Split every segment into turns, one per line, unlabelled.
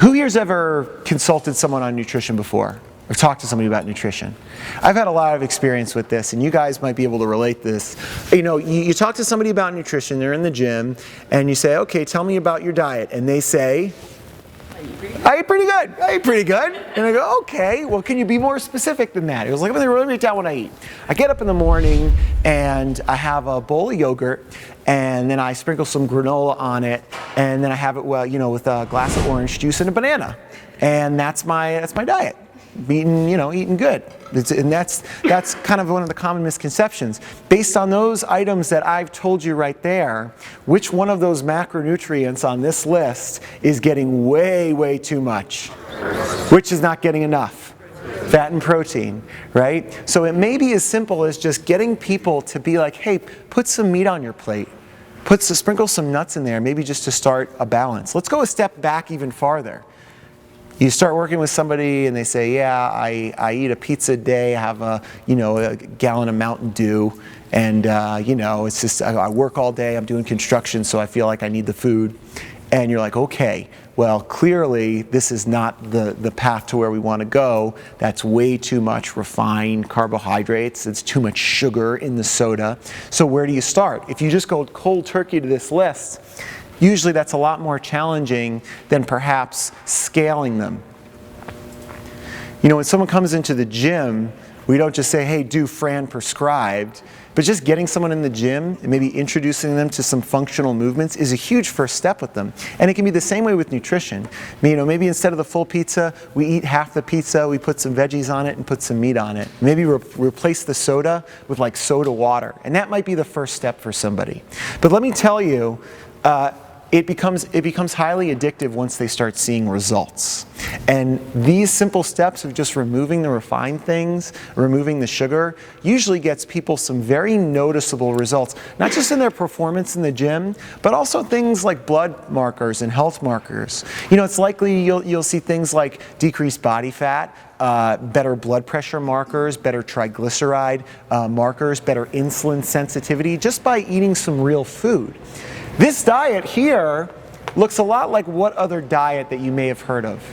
Who here's ever consulted someone on nutrition before? Or talked to somebody about nutrition? I've had a lot of experience with this, and you guys might be able to relate this. You know, you talk to somebody about nutrition, they're in the gym, and you say, okay, tell me about your diet. And they say, I eat pretty good. I eat pretty good. And I go, okay, well, can you be more specific than that? It was like, let me really write down what I eat. I get up in the morning and I have a bowl of yogurt, and then I sprinkle some granola on it, and then I have it, well, you know, with a glass of orange juice and a banana. And that's my diet. Eating good. And that's kind of one of the common misconceptions. Based on those items that I've told you right there, which one of those macronutrients on this list is getting way, way too much? Which is not getting enough? Fat and protein, right? So it may be as simple as just getting people to be like, hey, put some meat on your plate. Sprinkle some nuts in there, maybe just to start a balance. Let's go a step back even farther. You start working with somebody and they say, yeah, I eat a pizza a day, I have a gallon of Mountain Dew, and it's just, I work all day, I'm doing construction, so I feel like I need the food. And you're like, okay, well, clearly this is not the path to where we want to go. That's way too much refined carbohydrates. It's too much sugar in the soda. So where do you start? If you just go cold turkey to this list, usually that's a lot more challenging than perhaps scaling them. You know, when someone comes into the gym, we don't just say, hey, do Fran prescribed, but just getting someone in the gym and maybe introducing them to some functional movements is a huge first step with them. And it can be the same way with nutrition. Maybe instead of the full pizza, we eat half the pizza, we put some veggies on it and put some meat on it. Maybe replace the soda with like soda water. And that might be the first step for somebody. But let me tell you, it becomes highly addictive once they start seeing results. And these simple steps of just removing the refined things, removing the sugar, usually gets people some very noticeable results, not just in their performance in the gym, but also things like blood markers and health markers. You know, it's likely you'll see things like decreased body fat, better blood pressure markers, better triglyceride markers, better insulin sensitivity, just by eating some real food. This diet here looks a lot like what other diet that you may have heard of?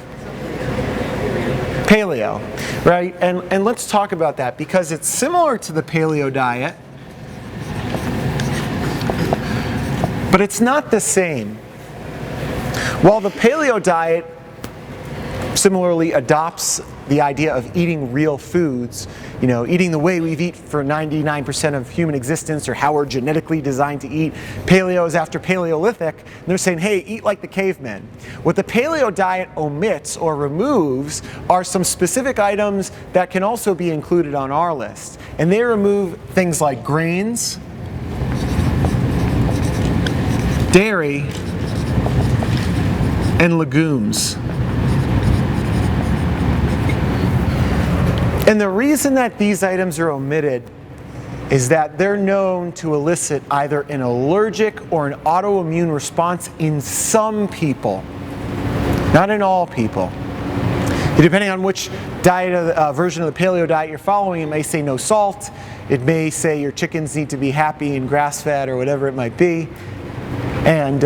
Paleo, right? And let's talk about that because it's similar to the paleo diet, but it's not the same. While the paleo diet similarly adopts the idea of eating real foods, eating the way we've eaten for 99% of human existence or how we're genetically designed to eat. Paleo is after Paleolithic, and they're saying, hey, eat like the cavemen. What the paleo diet omits or removes are some specific items that can also be included on our list. And they remove things like grains, dairy, and legumes. And the reason that these items are omitted is that they're known to elicit either an allergic or an autoimmune response in some people, not in all people. Depending on which diet version of the paleo diet you're following, it may say no salt, it may say your chickens need to be happy and grass-fed or whatever it might be. And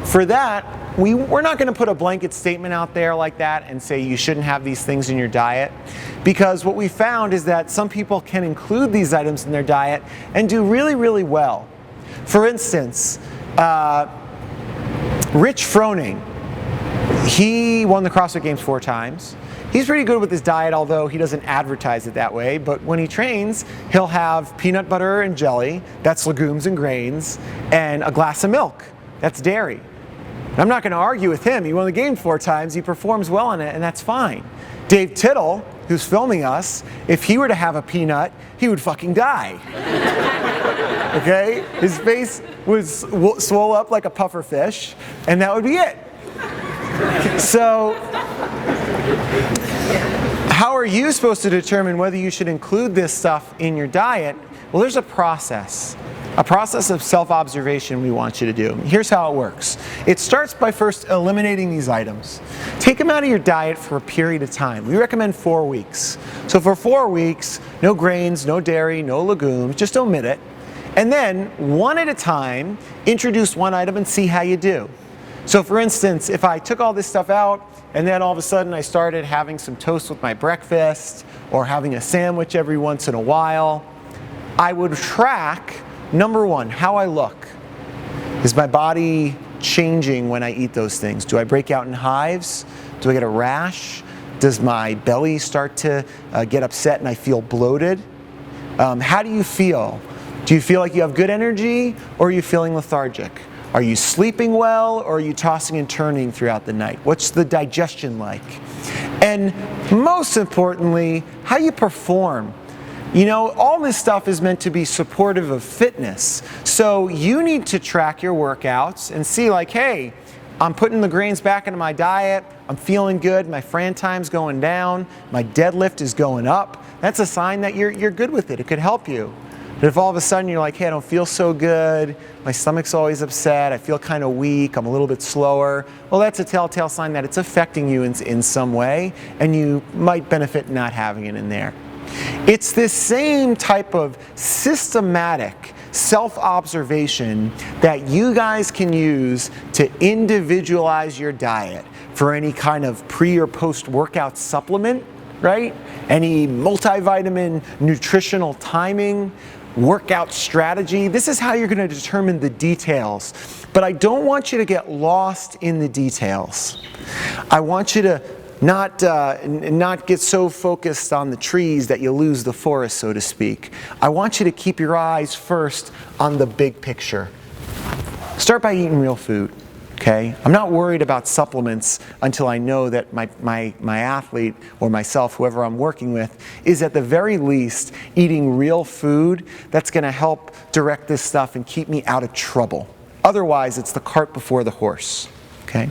for that, we're not going to put a blanket statement out there like that and say you shouldn't have these things in your diet, because what we found is that some people can include these items in their diet and do really, really well. For instance, Rich Froning, he won the CrossFit Games 4 times. He's pretty good with his diet, although he doesn't advertise it that way. But when he trains, he'll have peanut butter and jelly, that's legumes and grains, and a glass of milk, that's dairy. I'm not going to argue with him. He won the game 4 times. He performs well on it, and that's fine. Dave Tittle, who's filming us, if he were to have a peanut, he would fucking die. Okay? His face would swell up like a puffer fish, and that would be it. So, how are you supposed to determine whether you should include this stuff in your diet? Well, there's a process of self-observation we want you to do. Here's how it works. It starts by first eliminating these items. Take them out of your diet for a period of time. We recommend 4 weeks. So for 4 weeks, no grains, no dairy, no legumes, just omit it. And then, one at a time, introduce one item and see how you do. So for instance, if I took all this stuff out and then all of a sudden I started having some toast with my breakfast or having a sandwich every once in a while, I would track, number one, how I look. Is my body changing when I eat those things? Do I break out in hives? Do I get a rash? Does my belly start to get upset and I feel bloated? How do you feel? Do you feel like you have good energy, or are you feeling lethargic? Are you sleeping well, or are you tossing and turning throughout the night? What's the digestion like? And most importantly, how you perform. You know, all this stuff is meant to be supportive of fitness. So you need to track your workouts and see like, hey, I'm putting the grains back into my diet, I'm feeling good, my Fran time's going down, my deadlift is going up. That's a sign that you're good with it. It could help you. But if all of a sudden you're like, hey, I don't feel so good, my stomach's always upset, I feel kind of weak, I'm a little bit slower, well, that's a telltale sign that it's affecting you in some way, and you might benefit not having it in there. It's this same type of systematic self-observation that you guys can use to individualize your diet for any kind of pre or post-workout supplement, right? Any multivitamin nutritional timing, workout strategy. This is how you're going to determine the details. But I don't want you to get lost in the details. I want you to not get so focused on the trees that you lose the forest, so to speak. I want you to keep your eyes first on the big picture. Start by eating real food, okay? I'm not worried about supplements until I know that my athlete or myself, whoever I'm working with, is at the very least eating real food that's going to help direct this stuff and keep me out of trouble. Otherwise, it's the cart before the horse, okay?